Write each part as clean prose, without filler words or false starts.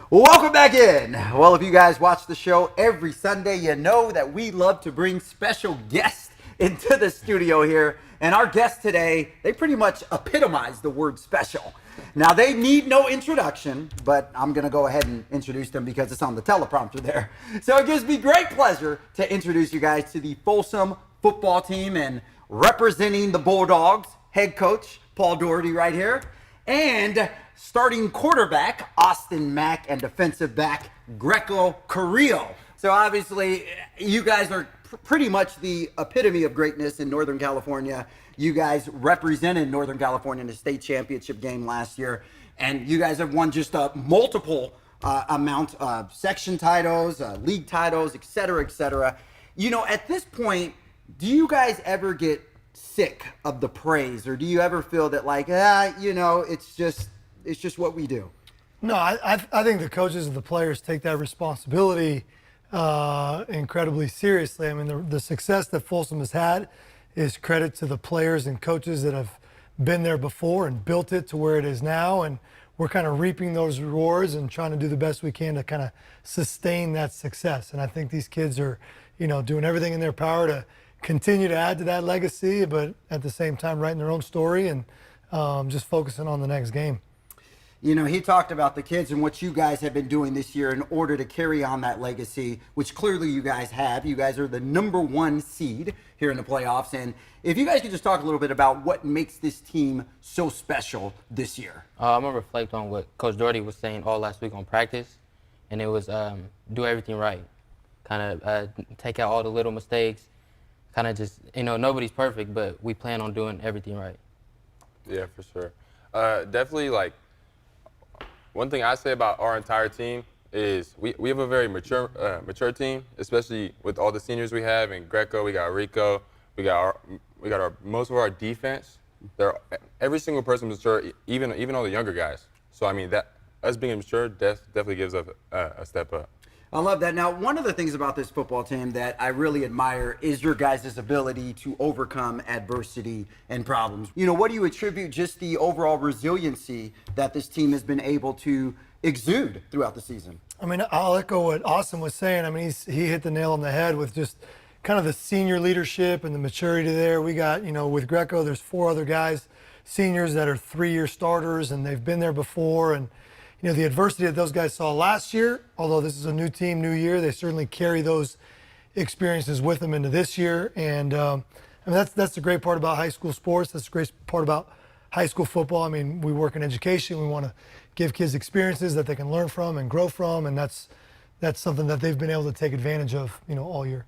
Welcome back in. Well, if you guys watch the show every Sunday, you know that we love to bring special guests into the studio here. And our guests today, they pretty much epitomize the word special. Now, they need no introduction, but I'm going to go ahead and introduce them because it's on the teleprompter there. So it gives me great pleasure to introduce you guys to the Folsom football team, and representing the Bulldogs, head coach Paul Doherty right here, and starting quarterback Austin Mack, and defensive back Greco Carrillo. So obviously, you guys are pretty much the epitome of greatness in Northern California. You guys represented Northern California in the state championship game last year, and you guys have won just a multiple amount of section titles, league titles, et cetera, et cetera. You know, at this point, do you guys ever get sick of the praise, or do you ever feel that like, it's just what we do? No, I think the coaches and the players take that responsibility incredibly seriously. I mean, the success that Folsom has had is credit to the players and coaches that have been there before and built it to where it is now. And we're kind of reaping those rewards and trying to do the best we can to kind of sustain that success. And I think these kids are, doing everything in their power to continue to add to that legacy, but at the same time writing their own story and just focusing on the next game. You know, he talked about the kids and what you guys have been doing this year in order to carry on that legacy, which clearly you guys have. You guys are the #1 seed here in the playoffs. And if you guys could just talk a little bit about what makes this team so special this year. I'm going to reflect on what Coach Doherty was saying all last week on practice, and it was do everything right. Kind of take out all the little mistakes. Kind of just, nobody's perfect, but we plan on doing everything right. Yeah, for sure. Definitely, one thing I say about our entire team is we have a very mature team, especially with all the seniors we have. In Greco, we got Rico, we got our most of our defense. Every single person mature, even all the younger guys. So I mean, that us being mature definitely gives us a step up. I love that. Now, one of the things about this football team that I really admire is your guys' ability to overcome adversity and problems. What do you attribute just the overall resiliency that this team has been able to exude throughout the season? I mean, I'll echo what Austin was saying. I mean, he hit the nail on the head with just kind of the senior leadership and the maturity there. We got, with Greco, there's 4 other guys, seniors that are 3-year starters, and they've been there before. And the adversity that those guys saw last year, although this is a new team, new year, they certainly carry those experiences with them into this year. And that's the great part about high school sports. That's the great part about high school football. I mean, we work in education. We want to give kids experiences that they can learn from and grow from, and that's something that they've been able to take advantage of, all year.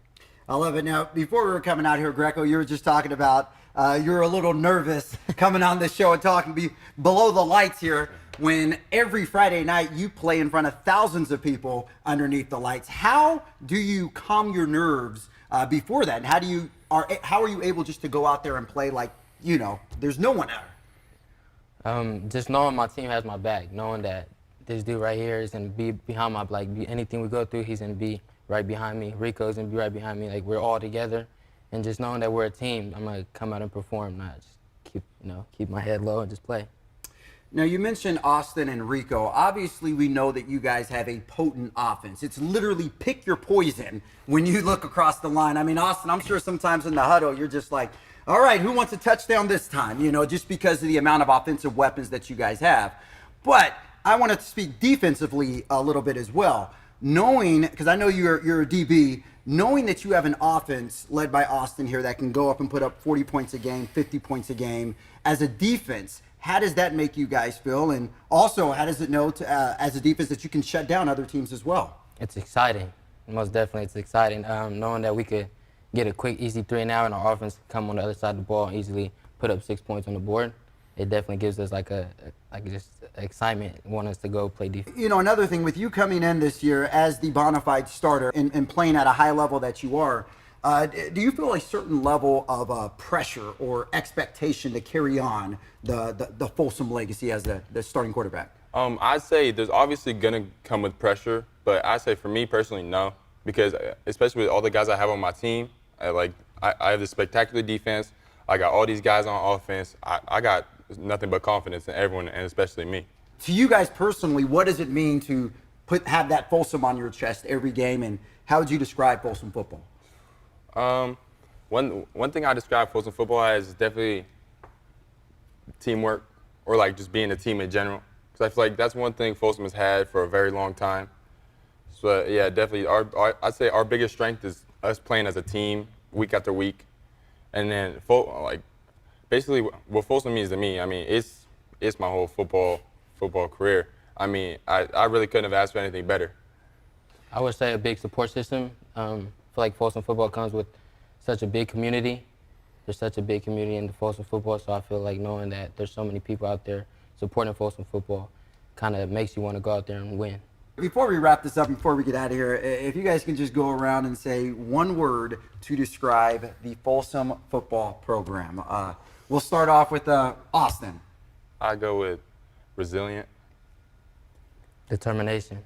I love it. Now, before we were coming out here, Greco, you were just talking about you're a little nervous coming on this show and talking below the lights here, when every Friday night you play in front of thousands of people underneath the lights. How do you calm your nerves before that? And how are you able just to go out there and play like, there's no one out? Just knowing my team has my back, knowing that this dude right here is going to be behind my back. Anything we go through, he's going to be right behind me. Rico's going to be right behind me. Like, we're all together. And just knowing that we're a team, I'm going to come out and perform, not just keep my head low and just play. Now, you mentioned Austin and Rico. Obviously, we know that you guys have a potent offense. It's literally pick your poison when you look across the line. I mean, Austin, I'm sure sometimes in the huddle, you're just like, all right, who wants a touchdown this time? Just because of the amount of offensive weapons that you guys have. But I want to speak defensively a little bit as well. Knowing, because I know you're a DB, knowing that you have an offense led by Austin here that can go up and put up 40 points a game, 50 points a game, as a defense, how does that make you guys feel? And also, how does it know as a defense that you can shut down other teams as well? It's exciting. Most definitely, it's exciting. Knowing that we could get a quick, easy 3-and-out, and our offense come on the other side of the ball and easily put up 6 points on the board. It definitely gives us just excitement, want us to go play defense. Another thing with you coming in this year as the bona fide starter and playing at a high level that you are, do you feel a certain level of pressure or expectation to carry on the Folsom legacy as the starting quarterback? I'd say there's obviously going to come with pressure, but I say for me personally, no, because especially with all the guys I have on my team, I have this spectacular defense. I got all these guys on offense. I got nothing but confidence in everyone, and especially me. To you guys personally, what does it mean to have that Folsom on your chest every game, and how would you describe Folsom football? One thing I describe Folsom football as is definitely teamwork, or like just being a team in general. Because I feel like that's one thing Folsom has had for a very long time. So yeah, definitely. I'd say our biggest strength is us playing as a team week after week, and then like basically what Folsom means to me. I mean, it's my whole football career. I mean, I really couldn't have asked for anything better. I would say a big support system. I feel like Folsom football comes with such a big community. There's such a big community in the Folsom football, so I feel like knowing that there's so many people out there supporting Folsom football kind of makes you want to go out there and win. Before we wrap this up, before we get out of here, if you guys can just go around and say one word to describe the Folsom football program. We'll start off with Austin. I go with resilient. Determination.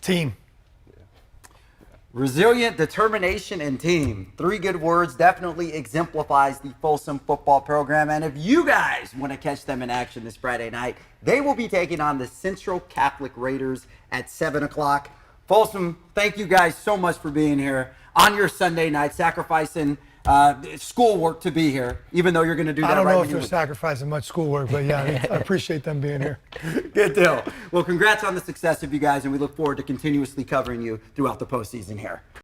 Team. Resilient, determination, and team. 3 good words, definitely exemplifies the Folsom football program. And if you guys want to catch them in action this Friday night, they will be taking on the Central Catholic Raiders at 7 o'clock. Folsom, thank you guys so much for being here on your Sunday night, sacrificing schoolwork to be here, even though you're going to do that. I don't right know when if you they're sacrificing much schoolwork, but yeah, I appreciate them being here. Good deal. Well, congrats on the success of you guys, and we look forward to continuously covering you throughout the postseason here.